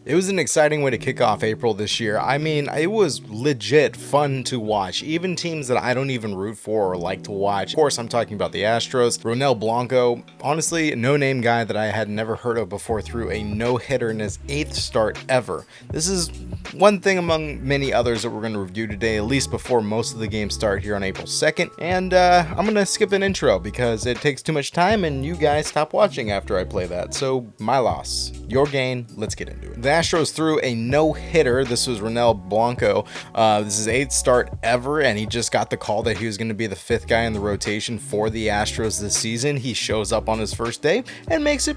It was an exciting way to kick off April this year. I mean, it was legit fun to watch. Even teams that I don't even root for or like to watch. Of course, I'm talking about the Astros. Ronel Blanco, honestly, no-name guy that I had never heard of before, threw a no-hitter in his 8th start ever. This is one thing among many others that we're going to review today, at least before most of the games start here on April 2nd. And I'm going to skip an intro because it takes too much time and you guys stop watching after I play that. So my loss, your gain. Let's get into it. The Astros threw a no-hitter. This was Ronel Blanco. This is his 8th start ever, and he just got the call that he was going to be the 5th guy in the rotation for the Astros this season. He shows up on his first day and makes it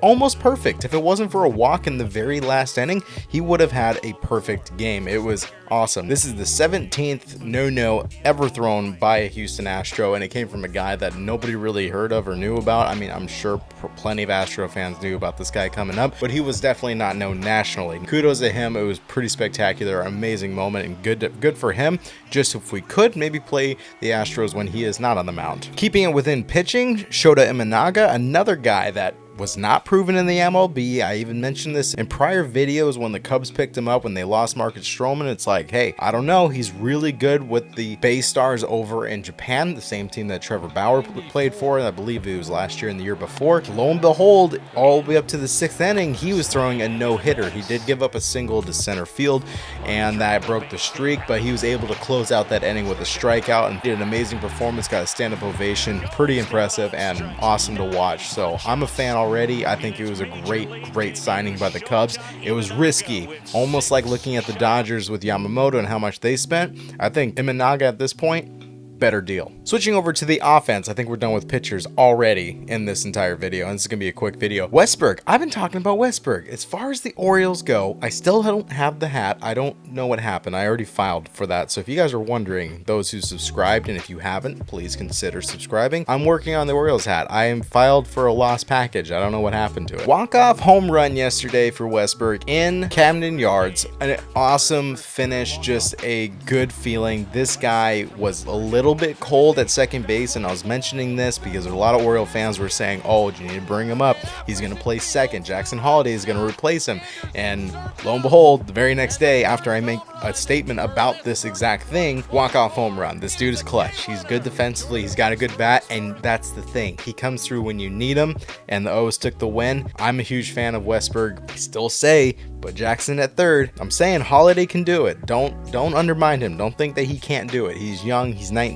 almost perfect. If it wasn't for a walk in the very last inning, he would have had a perfect game. It was awesome. This is the 17th no ever thrown by a Houston Astro, and it came from a guy that nobody really heard of or knew about. I mean, I'm sure plenty of Astro fans knew about this guy coming up, but he was definitely not known nationally. Kudos to him. It was pretty spectacular, amazing moment, and good for him. Just if we could maybe play the Astros when he is not on the mound. Keeping it within pitching, Shota Imanaga, another guy that was not proven in the MLB. I even mentioned this in prior videos when the Cubs picked him up when they lost Marcus Stroman. It's like, hey, I don't know. He's really good with the Bay Stars over in Japan, the same team that Trevor Bauer played for. I believe it was last year and the year before. Lo and behold, all the way up to the 6th inning, he was throwing a no-hitter. He did give up a single to center field, and that broke the streak, but he was able to close out that inning with a strikeout and did an amazing performance, got a stand-up ovation. Pretty impressive and awesome to watch. So I'm a fan already. I think it was a great signing by the Cubs. It was risky, almost like looking at the Dodgers with Yamamoto and how much they spent. I think Imanaga at this point, better deal. Switching over to the offense, I think we're done with pitchers already in this entire video, and this is gonna be a quick video. Westburg, I've been talking about Westburg. As far as the Orioles go, I still don't have the hat. I don't know what happened. I already filed for that. So if you guys are wondering, those who subscribed, and if you haven't, please consider subscribing. I'm working on the Orioles hat. I am filed for a lost package. I don't know what happened to it. Walk-off home run yesterday for Westburg in Camden Yards. An awesome finish, just a good feeling. This guy was a little bit cold at second base, and I was mentioning this because a lot of Oriole fans were saying, oh, you need to bring him up. He's going to play second. Jackson Holliday is going to replace him. And lo and behold, the very next day after I make a statement about this exact thing, walk-off home run. This dude is clutch. He's good defensively. He's got a good bat, and that's the thing. He comes through when you need him, and the O's took the win. I'm a huge fan of Westburg. I still say, but Jackson at third. I'm saying Holliday can do it. Don't undermine him. Don't think that he can't do it. He's young. He's 19.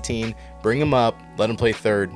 Bring him up. Let him play third.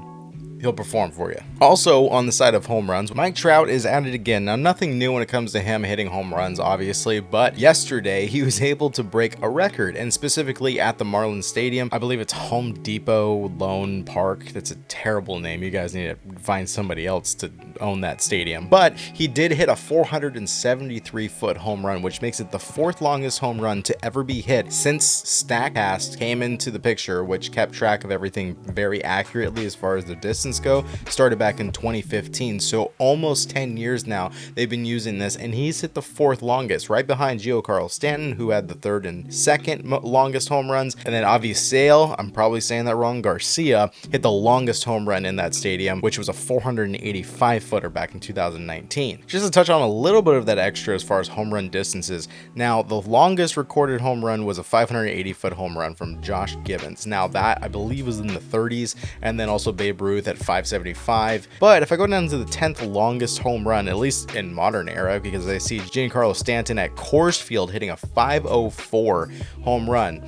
He'll perform for you. Also, on the side of home runs, Mike Trout is at it again. Now, nothing new when it comes to him hitting home runs, obviously, but yesterday he was able to break a record, and specifically at the Marlins Stadium. I believe it's Home Depot Lone Park. That's a terrible name. You guys need to find somebody else to own that stadium. But he did hit a 473-foot home run, which makes it the 4th longest home run to ever be hit since StatCast came into the picture, which kept track of everything very accurately as far as the distance go. Started back in 2015, so almost 10 years now they've been using this, and he's hit the 4th longest, right behind Giancarlo Stanton, who had the 3rd and 2nd longest home runs, and then Avisail, I'm probably saying that wrong, Garcia, hit the longest home run in that stadium, which was a 485-footer back in 2019. Just to touch on a little bit of that extra as far as home run distances, now the longest recorded home run was a 580-foot home run from Josh Gibbons. Now that, I believe, was in the 30s, and then also Babe Ruth at 575. But if I go down to the 10th longest home run, at least in modern era, because I see Giancarlo Stanton at Coors Field hitting a 504 home run,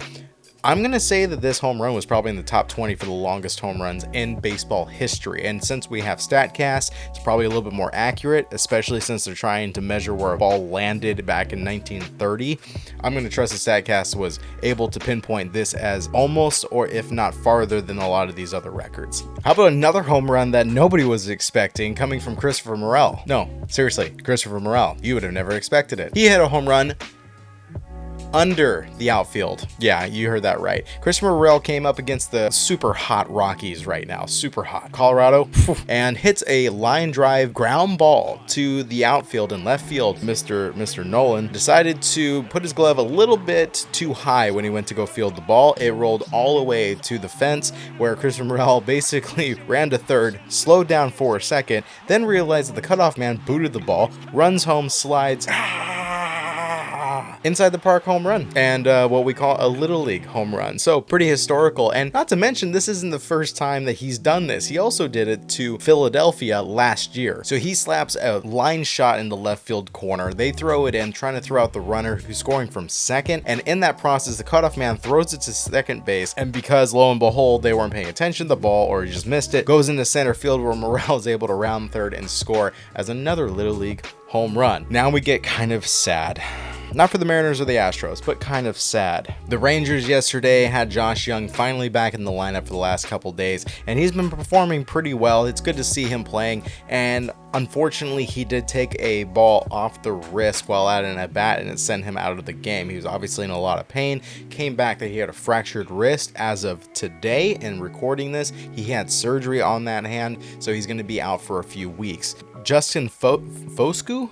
I'm going to say that this home run was probably in the top 20 for the longest home runs in baseball history. And since we have StatCast, it's probably a little bit more accurate, especially since they're trying to measure where a ball landed back in 1930. I'm going to trust that StatCast was able to pinpoint this as almost, or if not farther than a lot of these other records. How about another home run that nobody was expecting coming from Christopher Morel? No, seriously, Christopher Morel. You would have never expected it. He hit a home run under the outfield. Yeah, you heard that right. Christopher Morel came up against the super hot Rockies right now, super hot Colorado, and hits a line drive ground ball to the outfield and left field. Mr. Nolan decided to put his glove a little bit too high when he went to go field the ball. It rolled all the way to the fence, where Christopher Morel basically ran to third, slowed down for a second, then realized that the cutoff man booted the ball, runs home, slides, inside the park home run, and what we call a little league home run. So pretty historical, and not to mention, this isn't the first time that he's done this. He also did it to Philadelphia last year. So he slaps a line shot in the left field corner. They throw it in, trying to throw out the runner who's scoring from second, and in that process, the cutoff man throws it to second base, and because lo and behold, they weren't paying attention, the ball, or he just missed it, goes into center field where Morel is able to round third and score as another little league home run. Now we get kind of sad. Not for the Mariners or the Astros, but kind of sad. The Rangers yesterday had Josh Jung finally back in the lineup for the last couple days, and he's been performing pretty well. It's good to see him playing, and unfortunately, he did take a ball off the wrist while at an at-bat, and it sent him out of the game. He was obviously in a lot of pain. Came back that he had a fractured wrist. As of today, in recording this, he had surgery on that hand, so he's going to be out for a few weeks. Justin Foscue?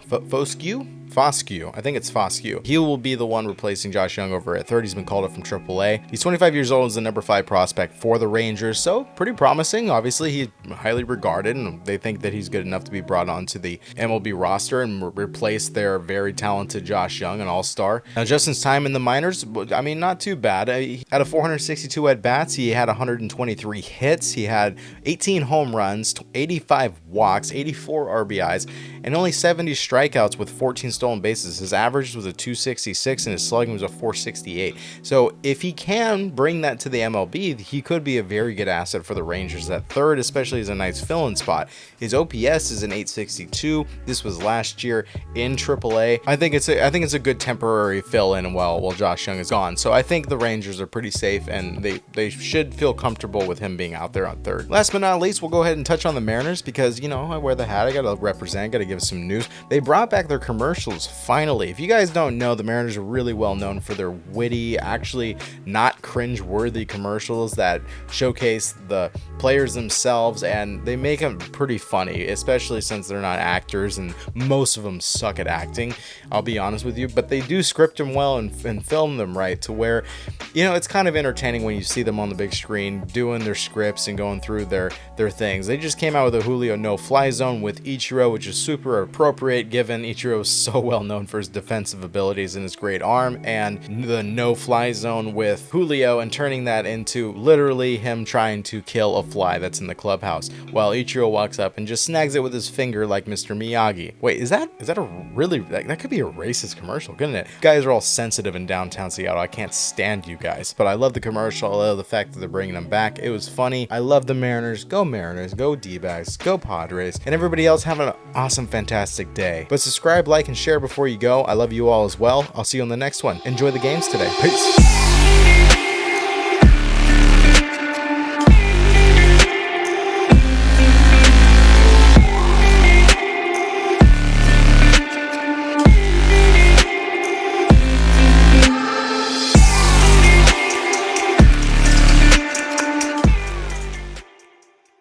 I think it's Foscue. He will be the one replacing Josh Jung over at third. He's been called up from AAA. He's 25 years old, is the number 5 prospect for the Rangers, so pretty promising. Obviously, he's highly regarded, and they think that he's good enough to be brought onto the MLB roster and replace their very talented Josh Jung, an all-star. Now, Justin's time in the minors, I mean, not too bad. He had 462 at-bats. He had 123 hits. He had 18 home runs, 85 walks, 84 RBIs, and only 70 strikeouts with 14 stolen bases. His average was a 266 and his slugging was a 468. So if he can bring that to the MLB, he could be a very good asset for the Rangers at third, especially as a nice fill-in spot. His OPS is an 862. This was last year in AAA. I think it's a good temporary fill-in while Josh Jung is gone. So I think the Rangers are pretty safe, and they should feel comfortable with him being out there on third. Last but not least, we'll go ahead and touch on the Mariners because, you know, I wear the hat. I gotta represent, gotta give some news. They brought back their commercials finally. If you guys don't know, the Mariners are really well known for their witty, actually not cringe-worthy commercials that showcase the players themselves, and they make them pretty funny, especially since they're not actors and most of them suck at acting, I'll be honest with you, but they do script them well and film them right to where, you know, it's kind of entertaining when you see them on the big screen doing their scripts and going through their things. They just came out with a Julio no-fly zone with Ichiro, which is super appropriate given Ichiro is so well known for his defensive abilities and his great arm, and the no-fly zone with Julio and turning that into literally him trying to kill a fly that's in the clubhouse while Ichiro walks up and just snags it with his finger like Mr. Miyagi. Wait, is that a really, that could be a racist commercial, couldn't it? You guys are all sensitive in downtown Seattle. I can't stand you guys, but I love the commercial. I love the fact that they're bringing them back. It was funny. I love the Mariners. Go Mariners, go D-backs, go Padres, and everybody else have an awesome, fantastic day. But subscribe, like, and share before you go. I love you all as well. I'll see you on the next one. Enjoy the games today. Peace.